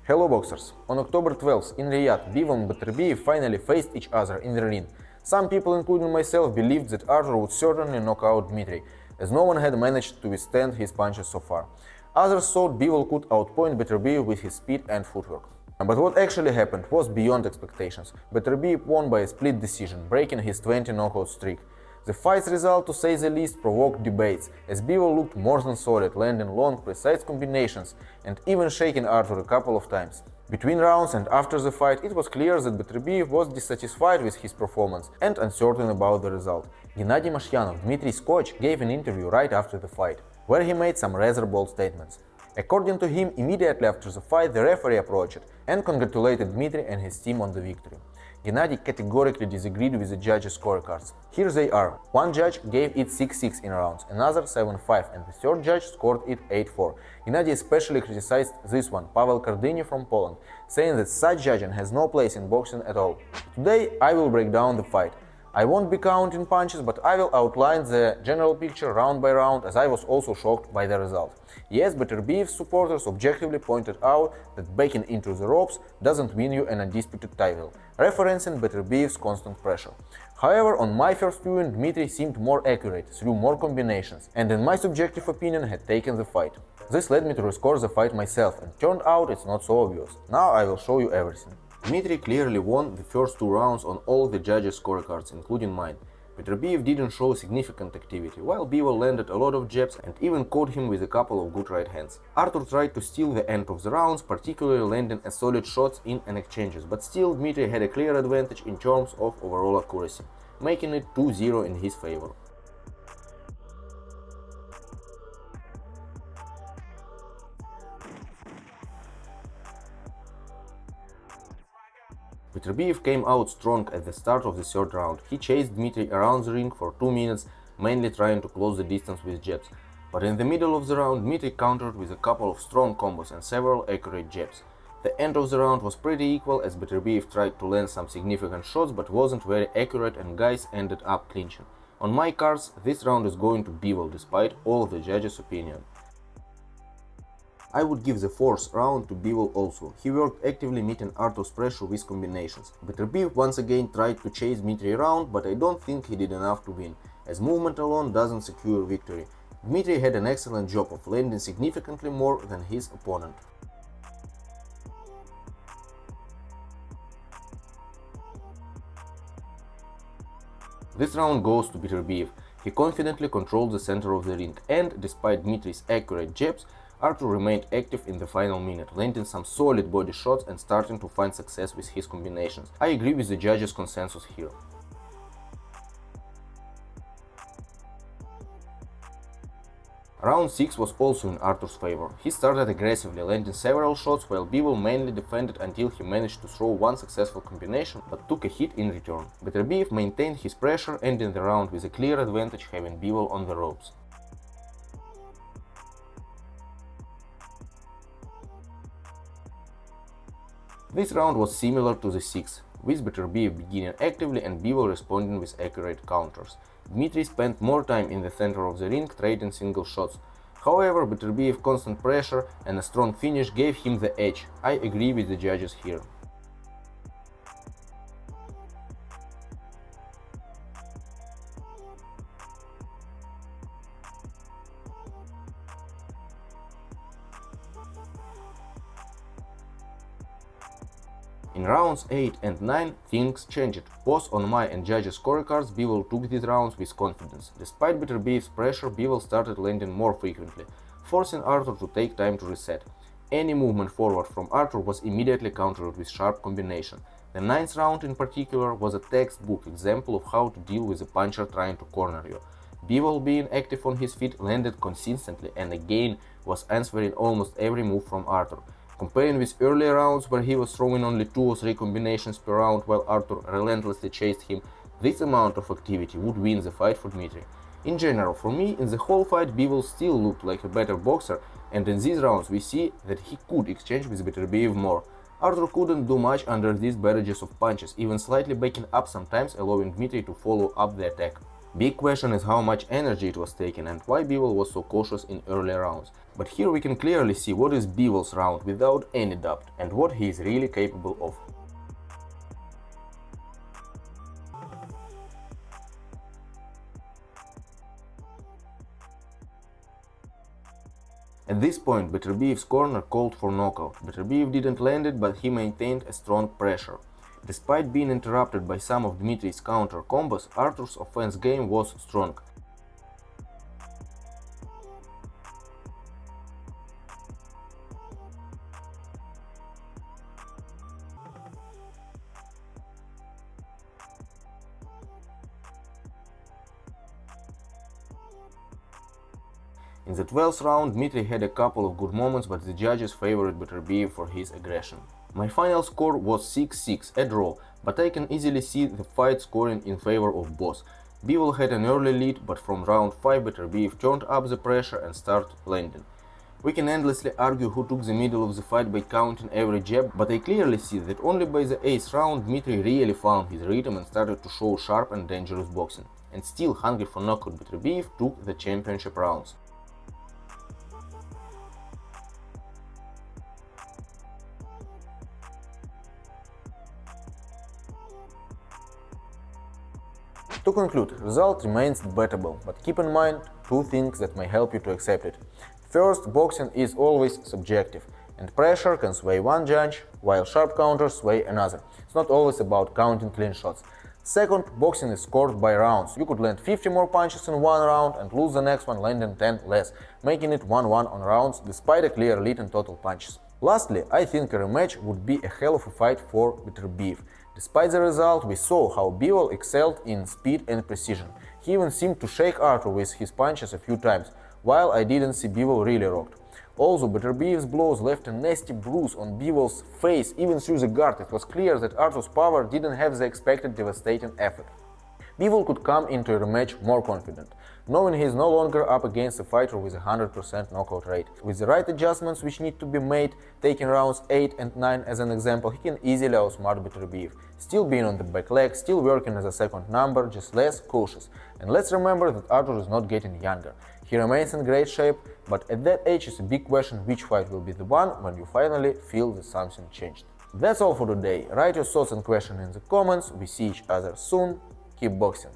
Hello boxers! On October 12th in Riyadh, Bivol and Beterbiev finally faced each other in the ring. Some people, including myself, believed that Artur would certainly knock out Dmitry, as no one had managed to withstand his punches so far. Others thought Bivol could outpoint Beterbiev with his speed and footwork. But what actually happened was beyond expectations. Beterbiev won by a split decision, breaking his 20 knockout streak. The fight's result, to say the least, provoked debates, as Bivol looked more than solid, landing long, precise combinations and even shaking Artur a couple of times. Between rounds and after the fight, it was clear that Beterbiev was dissatisfied with his performance and uncertain about the result. Gennady Mashyanov, Dmitry's coach, gave an interview right after the fight, where he made some rather bold statements. According to him, immediately after the fight, the referee approached and congratulated Dmitry and his team on the victory. Gennady categorically disagreed with the judges' scorecards. Here they are. One judge gave it 6-6 in rounds, another 7-5, and the third judge scored it 8-4. Gennady especially criticized this one, Pavel Kardyny from Poland, saying that such judging has no place in boxing at all. Today I will break down the fight. I won't be counting punches, but I will outline the general picture round by round, as I was also shocked by the result. Yes, Beterbievs supporters objectively pointed out that backing into the ropes doesn't win you an undisputed title, referencing Beterbievs' constant pressure. However, on my first viewing, Dmitry seemed more accurate, threw more combinations, and in my subjective opinion had taken the fight. This led me to rescore the fight myself, and turned out it's not so obvious. Now I will show you everything. Dmitry clearly won the first two rounds on all the judges' scorecards, including mine. Beterbiev didn't show significant activity, while Bivol landed a lot of jabs and even caught him with a couple of good right hands. Artur tried to steal the end of the rounds, particularly landing a solid shots in and exchanges, but still Dmitry had a clear advantage in terms of overall accuracy, making it 2-0 in his favor. Beterbiev came out strong at the start of the third round. He chased Dmitry around the ring for 2 minutes, mainly trying to close the distance with jabs. But in the middle of the round, Dmitry countered with a couple of strong combos and several accurate jabs. The end of the round was pretty equal, as Beterbiev tried to land some significant shots but wasn't very accurate, and guys ended up clinching. On my cards, this round is going to Bivol, despite all the judges' opinion. I would give the fourth round to Bivol also. He worked actively, meeting Artur's pressure with combinations. Beterbiev once again tried to chase Dmitry around, but I don't think he did enough to win, as movement alone doesn't secure victory. Dmitry had an excellent job of landing significantly more than his opponent. This round goes to Beterbiev. He confidently controlled the center of the ring, and despite Dmitry's accurate jabs, Artur remained active in the final minute, landing some solid body shots and starting to find success with his combinations. I agree with the judges' consensus here. Round 6 was also in Artur's favor. He started aggressively, landing several shots, while Bivol mainly defended until he managed to throw one successful combination, but took a hit in return. Beterbiev maintained his pressure, ending the round with a clear advantage, having Bivol on the ropes. This round was similar to the sixth, with Beterbiev beginning actively and Bivol responding with accurate counters. Dmitry spent more time in the center of the ring, trading single shots. However, Beterbiev's constant pressure and a strong finish gave him the edge. I agree with the judges here. In rounds 8 and 9, things changed. Both on my and judges' scorecards, Bivol took these rounds with confidence. Despite Beterbiev's pressure, Bivol started landing more frequently, forcing Artur to take time to reset. Any movement forward from Artur was immediately countered with sharp combination. The 9th round in particular was a textbook example of how to deal with a puncher trying to corner you. Bivol, being active on his feet, landed consistently and again was answering almost every move from Artur. Comparing with earlier rounds, where he was throwing only 2 or 3 combinations per round while Artur relentlessly chased him, this amount of activity would win the fight for Dmitry. In general, for me, in the whole fight, Bivol still looked like a better boxer, and in these rounds we see that he could exchange with Beterbiev more. Artur couldn't do much under these barrages of punches, even slightly backing up sometimes, allowing Dmitry to follow up the attack. Big question is how much energy it was taken and why Bivol was so cautious in early rounds. But here we can clearly see what is Bivol's round without any doubt and what he is really capable of. At this point, Beterbiev's corner called for knockout. Beterbiev didn't land it, but he maintained a strong pressure. Despite being interrupted by some of Dmitry's counter combos, Artur's offense game was strong. In the 12th round, Dmitry had a couple of good moments, but the judges favored Beterbiev for his aggression. My final score was 6-6, a draw, but I can easily see the fight scoring in favor of both. Bivol had an early lead, but from round 5 Beterbiev turned up the pressure and started landing. We can endlessly argue who took the middle of the fight by counting every jab, but I clearly see that only by the 8th round Dmitry really found his rhythm and started to show sharp and dangerous boxing. And still hungry for knockout, Beterbiev took the championship rounds. To conclude, result remains debatable, but keep in mind two things that may help you to accept it. First, boxing is always subjective, and pressure can sway one judge, while sharp counters sway another. It's not always about counting clean shots. Second, boxing is scored by rounds. You could land 50 more punches in one round and lose the next one landing 10 less, making it 1-1 on rounds despite a clear lead in total punches. Lastly, I think a rematch would be a hell of a fight for Beterbiev. Despite the result, we saw how Bivol excelled in speed and precision. He even seemed to shake Artur with his punches a few times, while I didn't see Bivol really rocked. Although Beterbiev's blows left a nasty bruise on Bivol's face even through the guard, it was clear that Artur's power didn't have the expected devastating effect. Bivol could come into a rematch more confident, knowing he is no longer up against a fighter with a 100% knockout rate. With the right adjustments which need to be made, taking rounds 8 and 9 as an example, he can easily outsmart Beterbiev, still being on the back leg, still working as a second number, just less cautious. And let's remember that Artur is not getting younger. He remains in great shape, but at that age it's a big question which fight will be the one when you finally feel that something changed. That's all for today. Write your thoughts and questions in the comments. We see each other soon. Keep boxing.